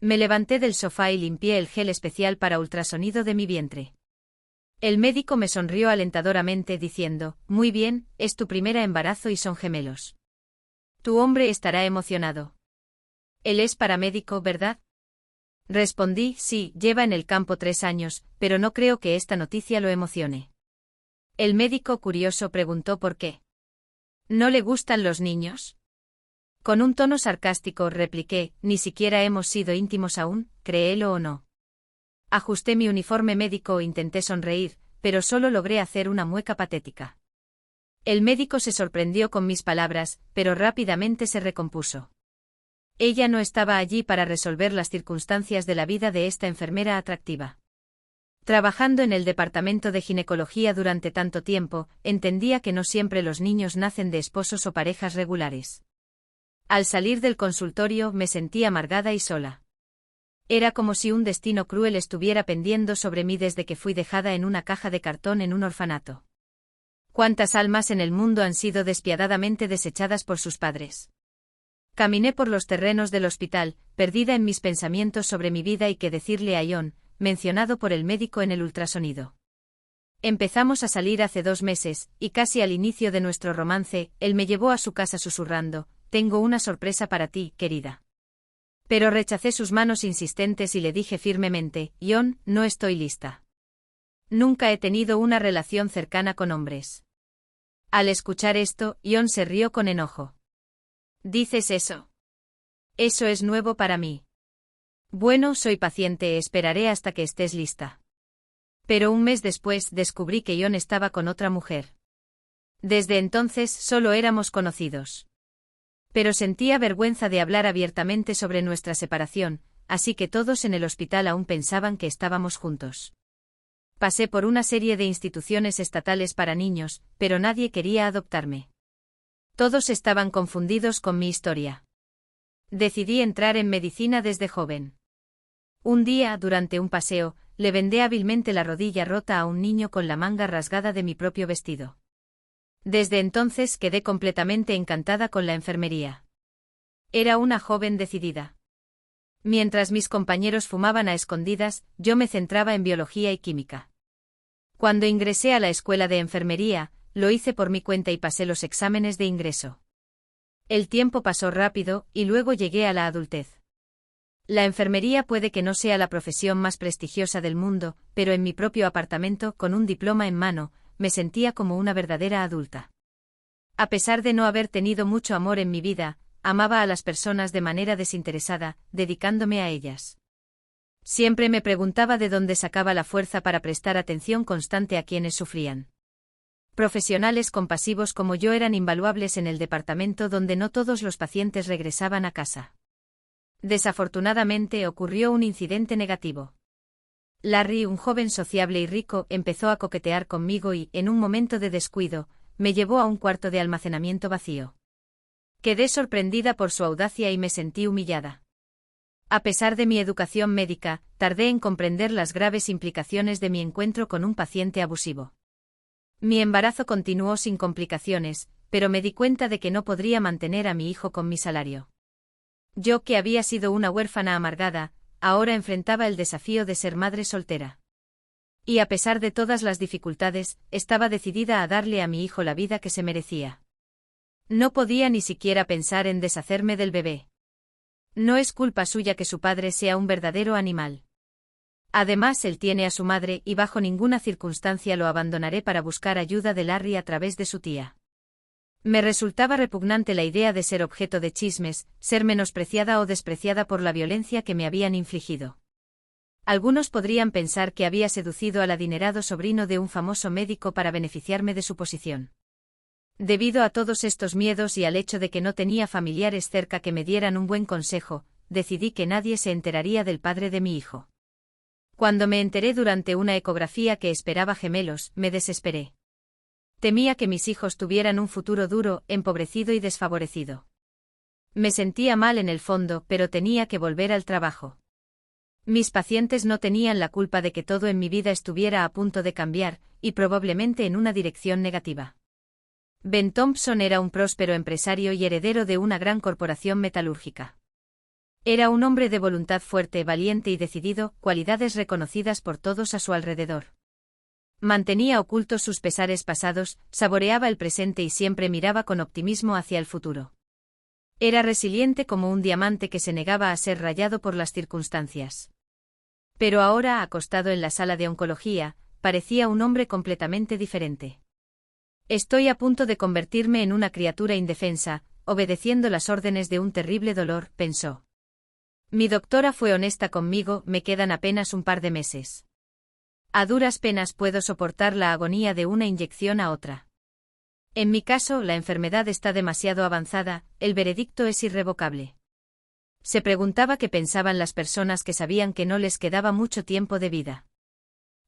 Me levanté del sofá y limpié el gel especial para ultrasonido de mi vientre. El médico me sonrió alentadoramente diciendo, muy bien, es tu primera embarazo y son gemelos. Tu hombre estará emocionado. Él es paramédico, ¿verdad? Respondí, sí, lleva en el campo 3 años, pero no creo que esta noticia lo emocione. El médico curioso preguntó por qué. ¿No le gustan los niños? Con un tono sarcástico repliqué, ni siquiera hemos sido íntimos aún, créelo o no. Ajusté mi uniforme médico e intenté sonreír, pero solo logré hacer una mueca patética. El médico se sorprendió con mis palabras, pero rápidamente se recompuso. Ella no estaba allí para resolver las circunstancias de la vida de esta enfermera atractiva. Trabajando en el departamento de ginecología durante tanto tiempo, entendía que no siempre los niños nacen de esposos o parejas regulares. Al salir del consultorio me sentí amargada y sola. Era como si un destino cruel estuviera pendiendo sobre mí desde que fui dejada en una caja de cartón en un orfanato. ¿Cuántas almas en el mundo han sido despiadadamente desechadas por sus padres? Caminé por los terrenos del hospital, perdida en mis pensamientos sobre mi vida y qué decirle a John, mencionado por el médico en el ultrasonido. Empezamos a salir hace 2 meses, y casi al inicio de nuestro romance, él me llevó a su casa susurrando, tengo una sorpresa para ti, querida. Pero rechacé sus manos insistentes y le dije firmemente, John, no estoy lista. Nunca he tenido una relación cercana con hombres. Al escuchar esto, John se rió con enojo. ¿Dices eso? Eso es nuevo para mí. Bueno, soy paciente, esperaré hasta que estés lista. Pero un mes después descubrí que John estaba con otra mujer. Desde entonces solo éramos conocidos. Pero sentía vergüenza de hablar abiertamente sobre nuestra separación, así que todos en el hospital aún pensaban que estábamos juntos. Pasé por una serie de instituciones estatales para niños, pero nadie quería adoptarme. Todos estaban confundidos con mi historia. Decidí entrar en medicina desde joven. Un día, durante un paseo, le vendé hábilmente la rodilla rota a un niño con la manga rasgada de mi propio vestido. Desde entonces quedé completamente encantada con la enfermería. Era una joven decidida. Mientras mis compañeros fumaban a escondidas, yo me centraba en biología y química. Cuando ingresé a la escuela de enfermería, lo hice por mi cuenta y pasé los exámenes de ingreso. El tiempo pasó rápido, y luego llegué a la adultez. La enfermería puede que no sea la profesión más prestigiosa del mundo, pero en mi propio apartamento, con un diploma en mano, me sentía como una verdadera adulta. A pesar de no haber tenido mucho amor en mi vida, amaba a las personas de manera desinteresada, dedicándome a ellas. Siempre me preguntaba de dónde sacaba la fuerza para prestar atención constante a quienes sufrían. Profesionales compasivos como yo eran invaluables en el departamento donde no todos los pacientes regresaban a casa. Desafortunadamente ocurrió un incidente negativo. Larry, un joven sociable y rico, empezó a coquetear conmigo y, en un momento de descuido, me llevó a un cuarto de almacenamiento vacío. Quedé sorprendida por su audacia y me sentí humillada. A pesar de mi educación médica, tardé en comprender las graves implicaciones de mi encuentro con un paciente abusivo. Mi embarazo continuó sin complicaciones, pero me di cuenta de que no podría mantener a mi hijo con mi salario. Yo, que había sido una huérfana amargada, ahora enfrentaba el desafío de ser madre soltera. Y a pesar de todas las dificultades, estaba decidida a darle a mi hijo la vida que se merecía. No podía ni siquiera pensar en deshacerme del bebé. No es culpa suya que su padre sea un verdadero animal. Además, él tiene a su madre y bajo ninguna circunstancia lo abandonaré para buscar ayuda de Larry a través de su tía. Me resultaba repugnante la idea de ser objeto de chismes, ser menospreciada o despreciada por la violencia que me habían infligido. Algunos podrían pensar que había seducido al adinerado sobrino de un famoso médico para beneficiarme de su posición. Debido a todos estos miedos y al hecho de que no tenía familiares cerca que me dieran un buen consejo, decidí que nadie se enteraría del padre de mi hijo. Cuando me enteré durante una ecografía que esperaba gemelos, me desesperé. Temía que mis hijos tuvieran un futuro duro, empobrecido y desfavorecido. Me sentía mal en el fondo, pero tenía que volver al trabajo. Mis pacientes no tenían la culpa de que todo en mi vida estuviera a punto de cambiar, y probablemente en una dirección negativa. Ben Thompson era un próspero empresario y heredero de una gran corporación metalúrgica. Era un hombre de voluntad fuerte, valiente y decidido, cualidades reconocidas por todos a su alrededor. Mantenía ocultos sus pesares pasados, saboreaba el presente y siempre miraba con optimismo hacia el futuro. Era resiliente como un diamante que se negaba a ser rayado por las circunstancias. Pero ahora, acostado en la sala de oncología, parecía un hombre completamente diferente. Estoy a punto de convertirme en una criatura indefensa, obedeciendo las órdenes de un terrible dolor, pensó. Mi doctora fue honesta conmigo, me quedan apenas un par de meses. A duras penas puedo soportar la agonía de una inyección a otra. En mi caso, la enfermedad está demasiado avanzada, el veredicto es irrevocable. Se preguntaba qué pensaban las personas que sabían que no les quedaba mucho tiempo de vida.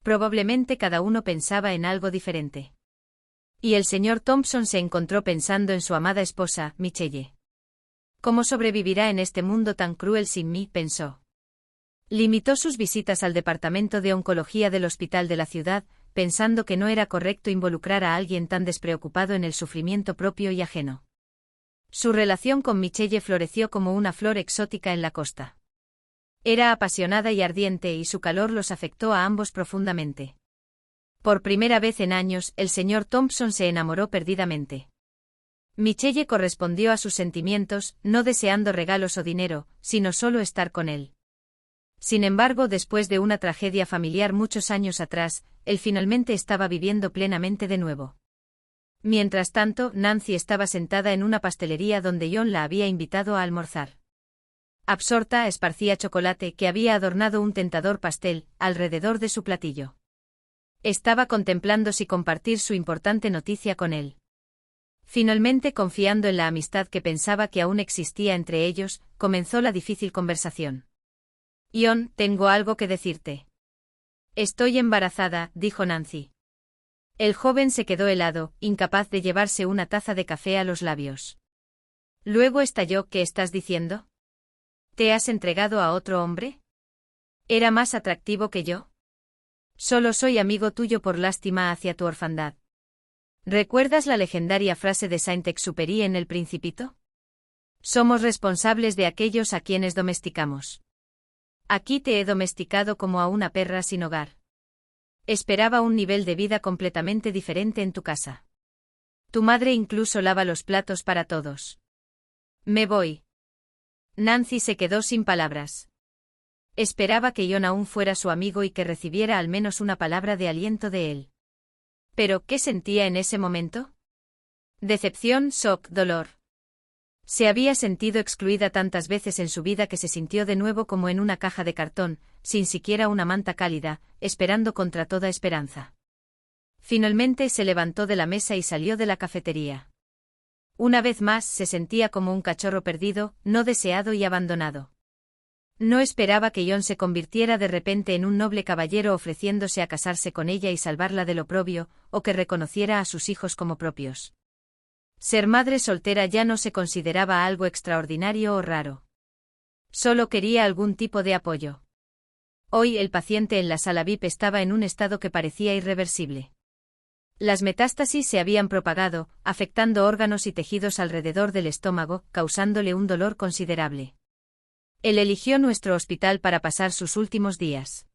Probablemente cada uno pensaba en algo diferente. Y el señor Thompson se encontró pensando en su amada esposa, Michelle. ¿Cómo sobrevivirá en este mundo tan cruel sin mí?, pensó. Limitó sus visitas al departamento de oncología del hospital de la ciudad, pensando que no era correcto involucrar a alguien tan despreocupado en el sufrimiento propio y ajeno. Su relación con Michelle floreció como una flor exótica en la costa. Era apasionada y ardiente y su calor los afectó a ambos profundamente. Por primera vez en años, el señor Thompson se enamoró perdidamente. Michelle correspondió a sus sentimientos, no deseando regalos o dinero, sino solo estar con él. Sin embargo, después de una tragedia familiar muchos años atrás, él finalmente estaba viviendo plenamente de nuevo. Mientras tanto, Nancy estaba sentada en una pastelería donde John la había invitado a almorzar. Absorta, esparcía chocolate que había adornado un tentador pastel alrededor de su platillo. Estaba contemplando si compartir su importante noticia con él. Finalmente, confiando en la amistad que pensaba que aún existía entre ellos, comenzó la difícil conversación. John, tengo algo que decirte. Estoy embarazada, dijo Nancy. El joven se quedó helado, incapaz de llevarse una taza de café a los labios. Luego estalló. ¿Qué estás diciendo? ¿Te has entregado a otro hombre? ¿Era más atractivo que yo? Solo soy amigo tuyo por lástima hacia tu orfandad. ¿Recuerdas la legendaria frase de Saint-Exupéry en El Principito? Somos responsables de aquellos a quienes domesticamos. Aquí te he domesticado como a una perra sin hogar. Esperaba un nivel de vida completamente diferente en tu casa. Tu madre incluso lava los platos para todos. Me voy. Nancy se quedó sin palabras. Esperaba que John aún fuera su amigo y que recibiera al menos una palabra de aliento de él. ¿Pero qué sentía en ese momento? Decepción, shock, dolor. Se había sentido excluida tantas veces en su vida que se sintió de nuevo como en una caja de cartón, sin siquiera una manta cálida, esperando contra toda esperanza. Finalmente se levantó de la mesa y salió de la cafetería. Una vez más se sentía como un cachorro perdido, no deseado y abandonado. No esperaba que John se convirtiera de repente en un noble caballero ofreciéndose a casarse con ella y salvarla del oprobio, o que reconociera a sus hijos como propios. Ser madre soltera ya no se consideraba algo extraordinario o raro. Solo quería algún tipo de apoyo. Hoy el paciente en la sala VIP estaba en un estado que parecía irreversible. Las metástasis se habían propagado, afectando órganos y tejidos alrededor del estómago, causándole un dolor considerable. Él eligió nuestro hospital para pasar sus últimos días.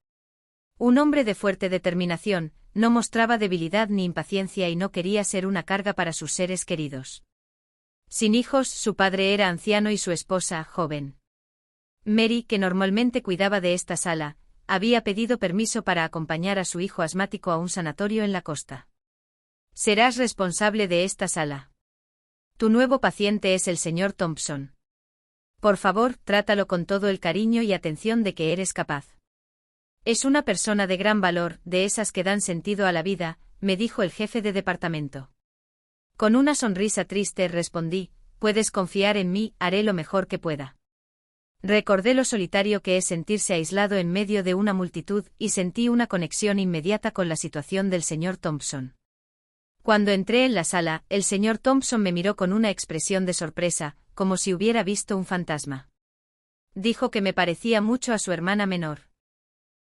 Un hombre de fuerte determinación, no mostraba debilidad ni impaciencia y no quería ser una carga para sus seres queridos. Sin hijos, su padre era anciano y su esposa, joven. Mary, que normalmente cuidaba de esta sala, había pedido permiso para acompañar a su hijo asmático a un sanatorio en la costa. Serás responsable de esta sala. Tu nuevo paciente es el señor Thompson. Por favor, trátalo con todo el cariño y atención de que eres capaz. Es una persona de gran valor, de esas que dan sentido a la vida, me dijo el jefe de departamento. Con una sonrisa triste respondí, puedes confiar en mí, haré lo mejor que pueda. Recordé lo solitario que es sentirse aislado en medio de una multitud y sentí una conexión inmediata con la situación del señor Thompson. Cuando entré en la sala, el señor Thompson me miró con una expresión de sorpresa, como si hubiera visto un fantasma. Dijo que me parecía mucho a su hermana menor.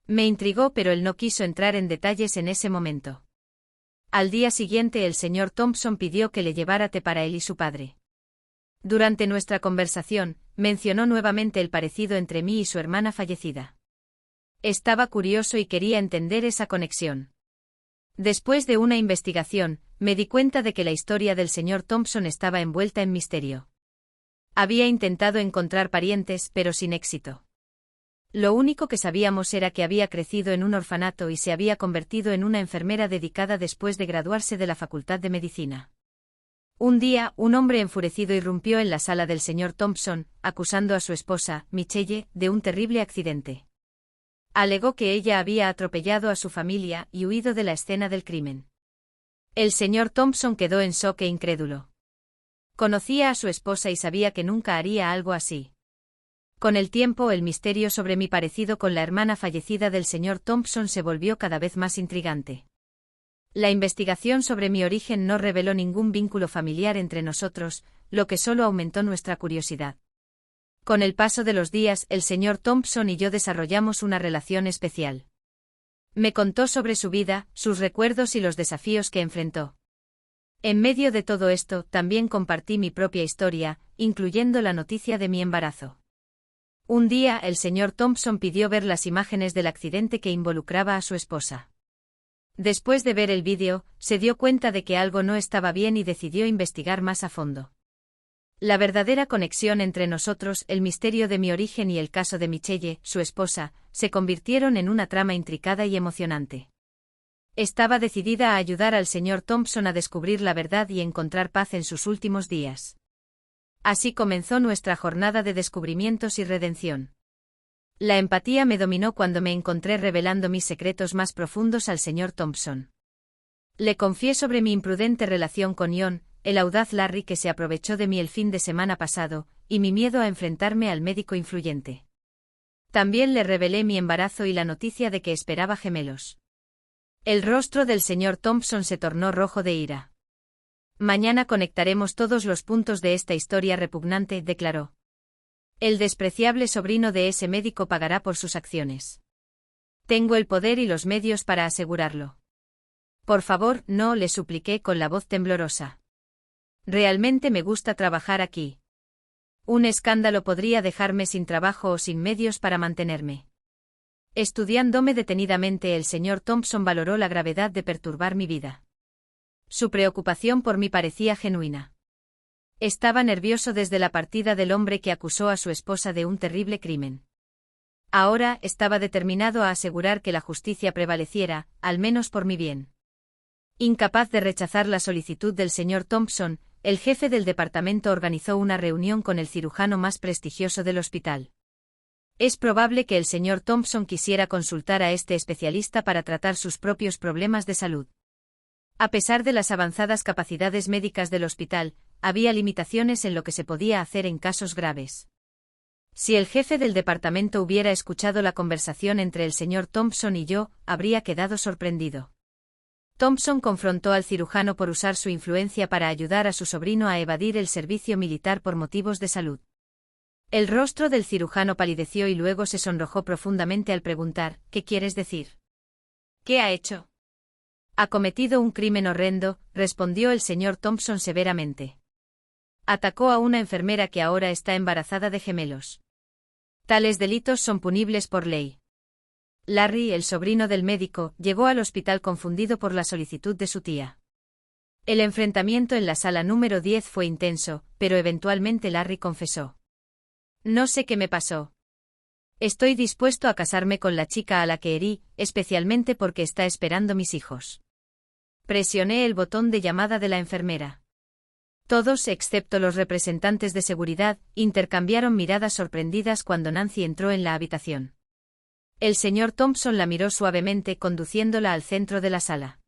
Me intrigó, pero él no quiso entrar en detalles en ese momento. Al día siguiente el señor Thompson pidió que le llevara té para él y su padre. Durante nuestra conversación, mencionó nuevamente el parecido entre mí y su hermana fallecida. Estaba curioso y quería entender esa conexión. Después de una investigación, me di cuenta de que la historia del señor Thompson estaba envuelta en misterio. Había intentado encontrar parientes, pero sin éxito. Lo único que sabíamos era que había crecido en un orfanato y se había convertido en una enfermera dedicada después de graduarse de la Facultad de Medicina. Un día, un hombre enfurecido irrumpió en la sala del señor Thompson, acusando a su esposa, Michelle, de un terrible accidente. Alegó que ella había atropellado a su familia y huido de la escena del crimen. El señor Thompson quedó en shock e incrédulo. Conocía a su esposa y sabía que nunca haría algo así. Con el tiempo, el misterio sobre mi parecido con la hermana fallecida del señor Thompson se volvió cada vez más intrigante. La investigación sobre mi origen no reveló ningún vínculo familiar entre nosotros, lo que solo aumentó nuestra curiosidad. Con el paso de los días, el señor Thompson y yo desarrollamos una relación especial. Me contó sobre su vida, sus recuerdos y los desafíos que enfrentó. En medio de todo esto, también compartí mi propia historia, incluyendo la noticia de mi embarazo. Un día, el señor Thompson pidió ver las imágenes del accidente que involucraba a su esposa. Después de ver el vídeo, se dio cuenta de que algo no estaba bien y decidió investigar más a fondo. La verdadera conexión entre nosotros, el misterio de mi origen y el caso de Michelle, su esposa, se convirtieron en una trama intricada y emocionante. Estaba decidida a ayudar al señor Thompson a descubrir la verdad y encontrar paz en sus últimos días. Así comenzó nuestra jornada de descubrimientos y redención. La empatía me dominó cuando me encontré revelando mis secretos más profundos al señor Thompson. Le confié sobre mi imprudente relación con Ian, el audaz Larry que se aprovechó de mí el fin de semana pasado, y mi miedo a enfrentarme al médico influyente. También le revelé mi embarazo y la noticia de que esperaba gemelos. El rostro del señor Thompson se tornó rojo de ira. Mañana conectaremos todos los puntos de esta historia repugnante, declaró. El despreciable sobrino de ese médico pagará por sus acciones. Tengo el poder y los medios para asegurarlo. Por favor, no, le supliqué con la voz temblorosa. Realmente me gusta trabajar aquí. Un escándalo podría dejarme sin trabajo o sin medios para mantenerme. Estudiándome detenidamente, el señor Thompson valoró la gravedad de perturbar mi vida. Su preocupación por mí parecía genuina. Estaba nervioso desde la partida del hombre que acusó a su esposa de un terrible crimen. Ahora estaba determinado a asegurar que la justicia prevaleciera, al menos por mi bien. Incapaz de rechazar la solicitud del señor Thompson, el jefe del departamento organizó una reunión con el cirujano más prestigioso del hospital. Es probable que el señor Thompson quisiera consultar a este especialista para tratar sus propios problemas de salud. A pesar de las avanzadas capacidades médicas del hospital, había limitaciones en lo que se podía hacer en casos graves. Si el jefe del departamento hubiera escuchado la conversación entre el señor Thompson y yo, habría quedado sorprendido. Thompson confrontó al cirujano por usar su influencia para ayudar a su sobrino a evadir el servicio militar por motivos de salud. El rostro del cirujano palideció y luego se sonrojó profundamente al preguntar, ¿qué quieres decir? ¿Qué ha hecho? Ha cometido un crimen horrendo, respondió el señor Thompson severamente. Atacó a una enfermera que ahora está embarazada de gemelos. Tales delitos son punibles por ley. Larry, el sobrino del médico, llegó al hospital confundido por la solicitud de su tía. El enfrentamiento en la sala número 10 fue intenso, pero eventualmente Larry confesó. No sé qué me pasó. Estoy dispuesto a casarme con la chica a la que herí, especialmente porque está esperando mis hijos. Presioné el botón de llamada de la enfermera. Todos, excepto los representantes de seguridad, intercambiaron miradas sorprendidas cuando Nancy entró en la habitación. El señor Thompson la miró suavemente conduciéndola al centro de la sala.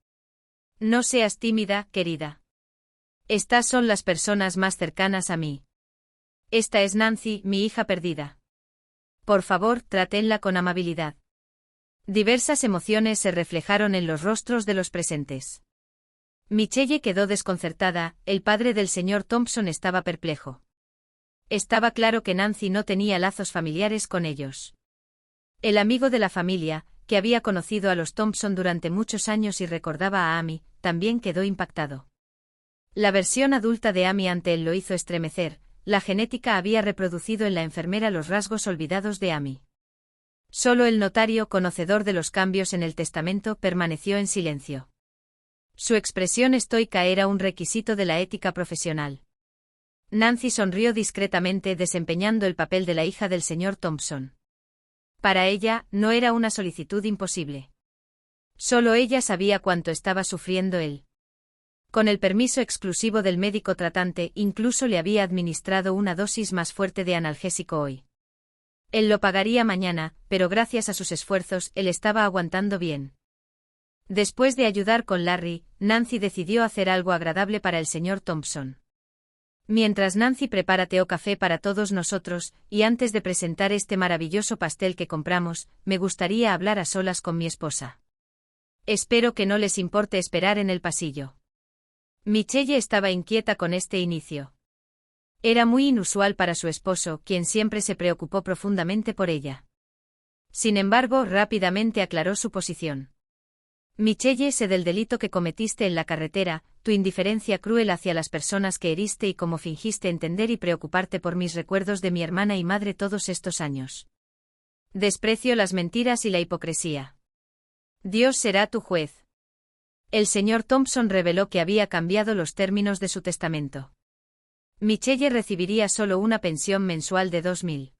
No seas tímida, querida. Estas son las personas más cercanas a mí. Esta es Nancy, mi hija perdida. Por favor, trátenla con amabilidad. Diversas emociones se reflejaron en los rostros de los presentes. Michelle quedó desconcertada, el padre del señor Thompson estaba perplejo. Estaba claro que Nancy no tenía lazos familiares con ellos. El amigo de la familia, que había conocido a los Thompson durante muchos años y recordaba a Amy, también quedó impactado. La versión adulta de Amy ante él lo hizo estremecer, la genética había reproducido en la enfermera los rasgos olvidados de Amy. Solo el notario, conocedor de los cambios en el testamento, permaneció en silencio. Su expresión estoica era un requisito de la ética profesional. Nancy sonrió discretamente, desempeñando el papel de la hija del señor Thompson. Para ella, no era una solicitud imposible. Solo ella sabía cuánto estaba sufriendo él. Con el permiso exclusivo del médico tratante, incluso le había administrado una dosis más fuerte de analgésico hoy. Él lo pagaría mañana, pero gracias a sus esfuerzos, él estaba aguantando bien. Después de ayudar con Larry, Nancy decidió hacer algo agradable para el señor Thompson. Mientras Nancy prepara té o café para todos nosotros, y antes de presentar este maravilloso pastel que compramos, me gustaría hablar a solas con mi esposa. Espero que no les importe esperar en el pasillo. Michelle estaba inquieta con este inicio. Era muy inusual para su esposo, quien siempre se preocupó profundamente por ella. Sin embargo, rápidamente aclaró su posición. Michelle, sé del delito que cometiste en la carretera, tu indiferencia cruel hacia las personas que heriste y cómo fingiste entender y preocuparte por mis recuerdos de mi hermana y madre todos estos años. Desprecio las mentiras y la hipocresía. Dios será tu juez. El señor Thompson reveló que había cambiado los términos de su testamento. Michelle recibiría solo una pensión mensual de 2.000.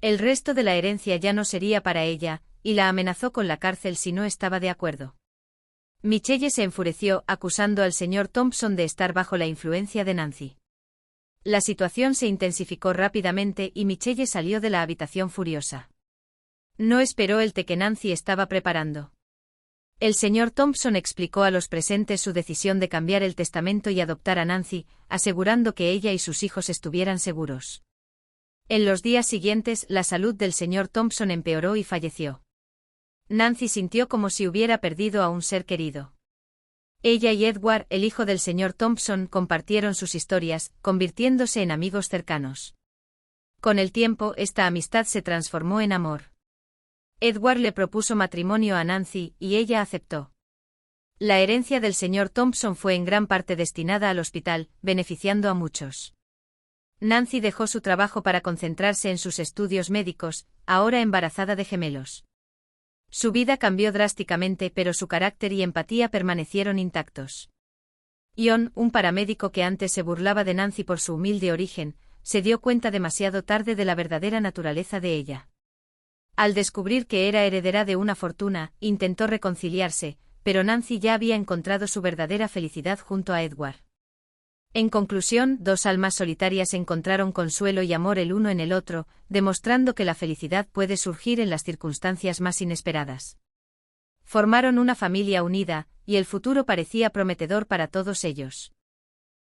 El resto de la herencia ya no sería para ella, y la amenazó con la cárcel si no estaba de acuerdo. Michelle se enfureció, acusando al señor Thompson de estar bajo la influencia de Nancy. La situación se intensificó rápidamente y Michelle salió de la habitación furiosa. No esperó el té que Nancy estaba preparando. El señor Thompson explicó a los presentes su decisión de cambiar el testamento y adoptar a Nancy, asegurando que ella y sus hijos estuvieran seguros. En los días siguientes, la salud del señor Thompson empeoró y falleció. Nancy sintió como si hubiera perdido a un ser querido. Ella y Edward, el hijo del señor Thompson, compartieron sus historias, convirtiéndose en amigos cercanos. Con el tiempo, esta amistad se transformó en amor. Edward le propuso matrimonio a Nancy, y ella aceptó. La herencia del señor Thompson fue en gran parte destinada al hospital, beneficiando a muchos. Nancy dejó su trabajo para concentrarse en sus estudios médicos, ahora embarazada de gemelos. Su vida cambió drásticamente, pero su carácter y empatía permanecieron intactos. Ion, un paramédico que antes se burlaba de Nancy por su humilde origen, se dio cuenta demasiado tarde de la verdadera naturaleza de ella. Al descubrir que era heredera de una fortuna, intentó reconciliarse, pero Nancy ya había encontrado su verdadera felicidad junto a Edward. En conclusión, dos almas solitarias encontraron consuelo y amor el uno en el otro, demostrando que la felicidad puede surgir en las circunstancias más inesperadas. Formaron una familia unida, y el futuro parecía prometedor para todos ellos.